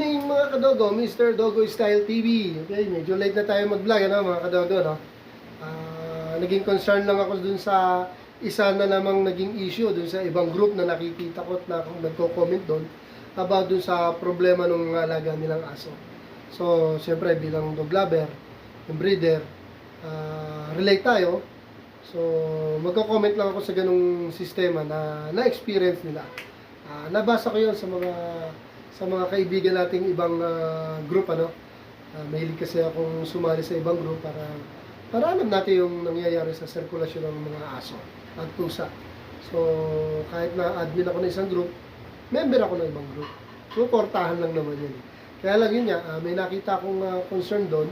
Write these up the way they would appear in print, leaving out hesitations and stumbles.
evening mga kadogo, Mr. Dogo Style TV. Okay, medyo late na tayo mag-vlog, ano, mga kadogo, no? Naging concern lang ako dun sa isa na namang naging issue dun sa ibang group na nakikita ko at na nagko-comment dun about dun sa problema ng alaga nilang aso. So, siyempre bilang dog lover, yung breeder, relate tayo. So, magko-comment lang ako sa ganung sistema na na-experience nila. Nabasa ko yun sa mga kaibigan nating ibang group, ano. Mahilig kasi akong sumali sa ibang group para alam natin yung nangyayari sa sirkulasyon ng mga aso at pusa. So, kahit na admin ako ng isang group, member ako ng ibang group. Suportahan lang naman yun. Kaya lang yun nga, may nakita akong concern doon.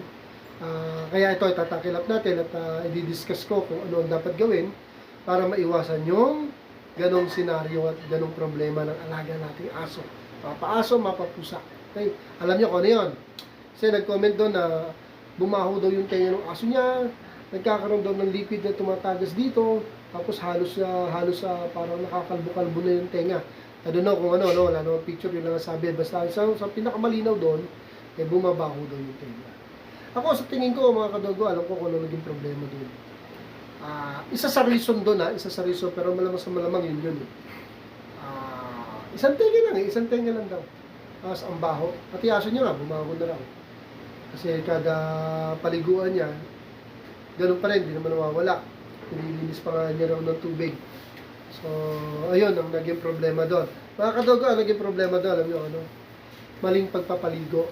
Kaya ito, tatakilap natin at i-discuss ko kung ano ang dapat gawin para maiwasan yung ganong senaryo at ganong problema ng alaga nating aso. Mapaaso, mapapusa. Okay? Alam niyo kung ano yun. Kasi nag-comment doon na bumaho daw yung tenga ng aso niya, nagkakaroon daw ng liquid na tumatagas dito, tapos halos parang nakakalbo-kalbo na yung tenga. I don't know kung ano, wala namang picture, yun lang sabi. Basta sa pinakamalinaw doon, bumabaho daw yung tenga. Ako sa tingin ko, mga kadogo, alam ko kung ano naging problema doon. Isa sa reason doon, pero malamang yun. Isang tenga lang daw. Tapos ang baho. Pati aso niya nga, bumaho na raw. Kasi kada paliguan niya, ganun pa rin, di naman nawawala. Nililinis pa nga niya raw ng tubig. So, ayun, ang naging problema doon. Mga kadogo, ang naging problema doon, alam niyo ano? Maling pagpapaligo.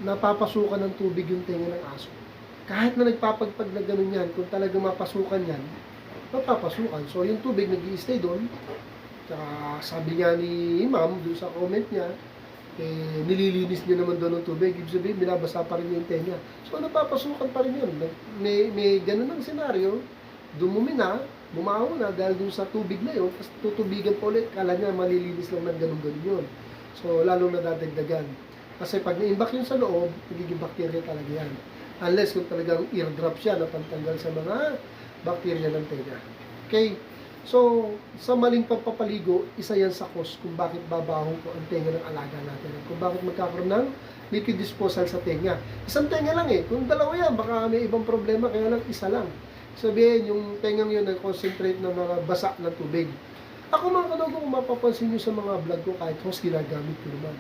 Napapasukan ng tubig yung tenga ng aso. Kahit na nagpapagpag na ganun yan, kung talagang mapasukan yan, mapapasukan. So, yung tubig nag-i-stay doon. Tsaka, sabi nga ni ma'am, doon sa comment niya, nililinis niya naman doon ng tubig. Ibig sabihin, binabasa pa rin yung tenga. So, napapasukan pa rin yun. May ganun ang senaryo, dumumi na, bumaho na dahil doon sa tubig na yun, tapos tutubigan pa ulit. Kala niya, malilinis lang ng ganun-ganun yun. So, lalong nadadagdagan. Kasi pag na-imbak yun sa loob, nagiging bacteria talaga yan. Unless kung talagang eardrop siya na pantanggal sa mga bacteria ng tenga. Okay? So, sa maling pagpapaligo, isa yan sa cause kung bakit babaho po ang tenga ng alaga natin. Kung bakit magkakaroon ng liquid disposal sa tenga. Isang tenga lang eh. Kung dalawa yan, baka may ibang problema, kaya lang isa lang. Sabihin, yung tengang yun nag-concentrate na mga basa ng tubig. Ako mga kadogo, kung mapapansin nyo sa mga vlog ko, kahit hose, ginagamit ko naman.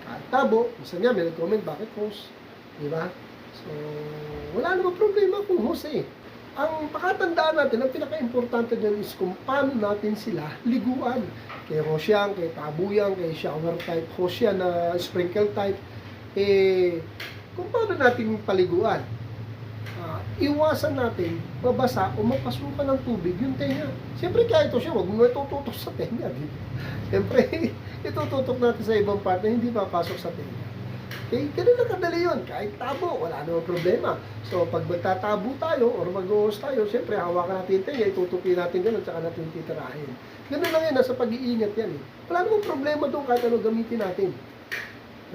Kahit tabo, isa nga, may nag-comment, bakit hose? Diba? So, wala namang problema kung hose eh. Ang pakatandaan natin, ang pinaka-importante dyan is kung paano natin sila liguan. Kay hose yan, kay tabo yan, kay shower type hose yan na sprinkle type. Kung paano natin paliguan. Iwasan natin mabasa o mapasukan ng tubig yung tenga. Siyempre kaya ito siya, huwag mo itututok sa tenga. Siyempre, itututok natin sa ibang part na hindi papasok sa tenga. Ganun lang kadali yun. Kahit tabo, wala namang problema. So, pag magtatabo tayo or mag-uos tayo, siyempre, hawakan natin yung tenga, itutukin natin ganun, tsaka natin titirahin. Ganun lang yan, nasa pag-iingat yan eh. Wala namang problema doon kahit ano gamitin natin.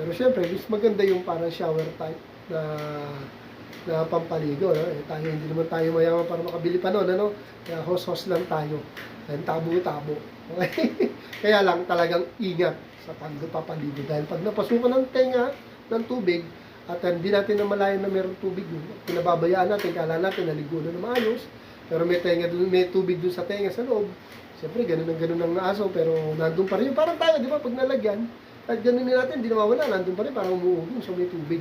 Pero siyempre, mas maganda yung parang shower type na pampaligo. No? Tayo, hindi naman tayo mayaman para makabili pa noon. Ano? Kaya hos-hos lang tayo. And tabo-tabo. Okay? Kaya lang talagang ingat sa pagpapaligo. Dahil pag napasukan ng tenga ng tubig, at hindi natin namalayan na mayroong tubig doon. Pinababayaan natin, kala natin naligo na maayos, pero may tubig doon sa tenga sa loob. Siyempre, ganun ang aso, pero nandun pa rin. Parang tayo, di ba, pag nalagyan, at ganun natin, hindi nawawala, nandun pa rin, parang umuugong, so may tubig.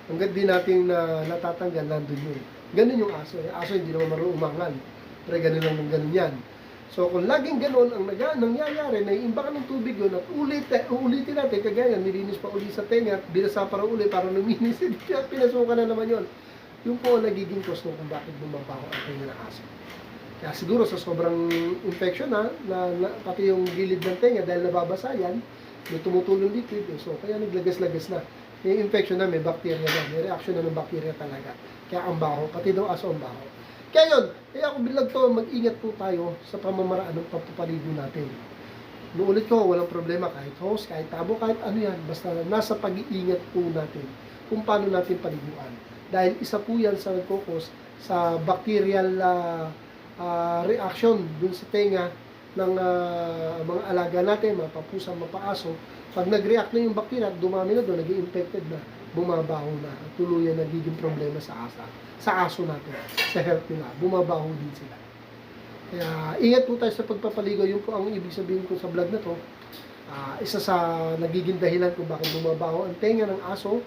Hanggang di natin natatanggal, nandun yun. Ganun yung aso. Aso hindi naman marunong umangal. Pero ganun yan. So, kung laging ganun ang nangyayari, naiimbakan ng tubig yun, at uulitin natin, kagaya, nilinis pa uli sa tenga, binasa para uli, para luminis, at pinasukan na naman yun. Yung po ang nagiging cause kung bakit bumabaho ang tenga ng aso. Kaya siguro sa sobrang infection pati yung gilid ng tenga, dahil nababasa yan, may tumutulong liquid, so kaya naglagas-lagas na. May infection na, may bacteria na, may reaction na ng bacteria talaga. Kaya ang baho, pati daw aso ang baho. Kaya yun, kaya ako bilag to, mag-ingat po tayo sa pamamaraan ng pagpapaligo natin. Nuulit ko, walang problema, kahit hose, kahit tabo, kahit ano yan, basta nasa pag-iingat po natin kung paano natin paliguan. Dahil isa po yan sa nagkukos sa bacterial reaction dun sa tenga ng mga alaga natin, mapapusa, mapaaso, Pag nag-react na yung bacteria at dumami na doon, naging infected na, bumabaho na, at tuluyan nagiging problema sa aso natin, sa health nila, bumabaho din sila. Kaya ingat po tayo sa pagpapaligo, yun po ang ibig sabihin ko sa vlog na to. Isa sa nagiging dahilan kung bakit bumabaho ang tenga ng aso,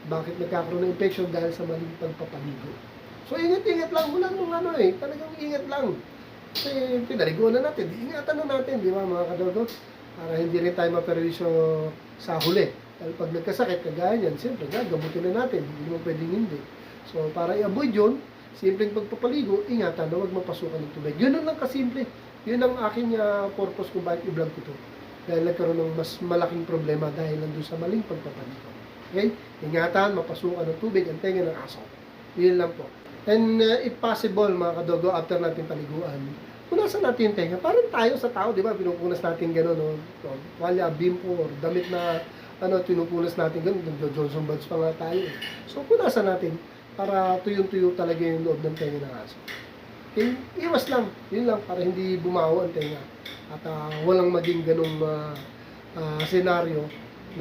bakit nagkakaroon ng infection dahil sa maling pagpapaligo. So ingat-ingat lang, wala nung talagang ingat lang. Kasi pinaliguan na natin, ingatan na natin, di ba mga kadogo? Para hindi rin tayo maperwisyo sa huli. Dahil pag nagkasakit, kagaya yan, siyempre, gagamutin na natin, hindi mo pwedeng hindi. So, para i-avoid yun, simpleng pagpapaligo, ingatan na huwag mapasukan ng tubig. Yun lang kasimple. Yun ang aking purpose kung bakit i-vlog ko to. Dahil nagkaroon ng mas malaking problema dahil nandun sa maling pagpapaligo. Okay? Ingatan, mapasukan ng tubig, ang tenga ng aso. Yun lang po. And if possible, mga kadogo, after natin paliguan, punasan natin yung tenga. Parang tayo sa tao, di ba? Pinupunas natin gano'n, no? Walya, bimpo, or damit na, tinupunas natin gano'n. Johnson Buds pa nga tayo. So, punasan natin para tuyong-tuyo talaga yung loob ng tenga ng aso. Okay? Iwas lang. Yun lang, para hindi bumaho ang tenga. At walang maging ganong senaryo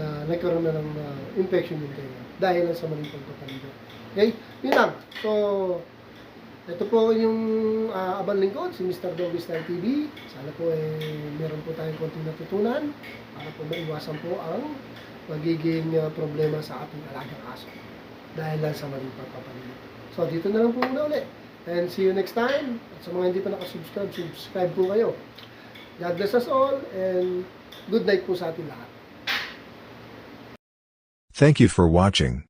na nagkaroon na ng infection yung tenga dahil lang sa maling pagpapaligo. Okay? Yun lang. So, ito po yung abang lingkod, si Mr. Doggy Style TV. Sana po meron po tayong konting natutunan para po maiwasan po ang magiging problema sa ating alagang aso dahil lang sa maling pagpapaligo. So, dito na lang po muna ulit. And see you next time. At sa mga hindi pa nakasubscribe, subscribe po kayo. God bless us all and good night po sa ating lahat. Thank you for watching.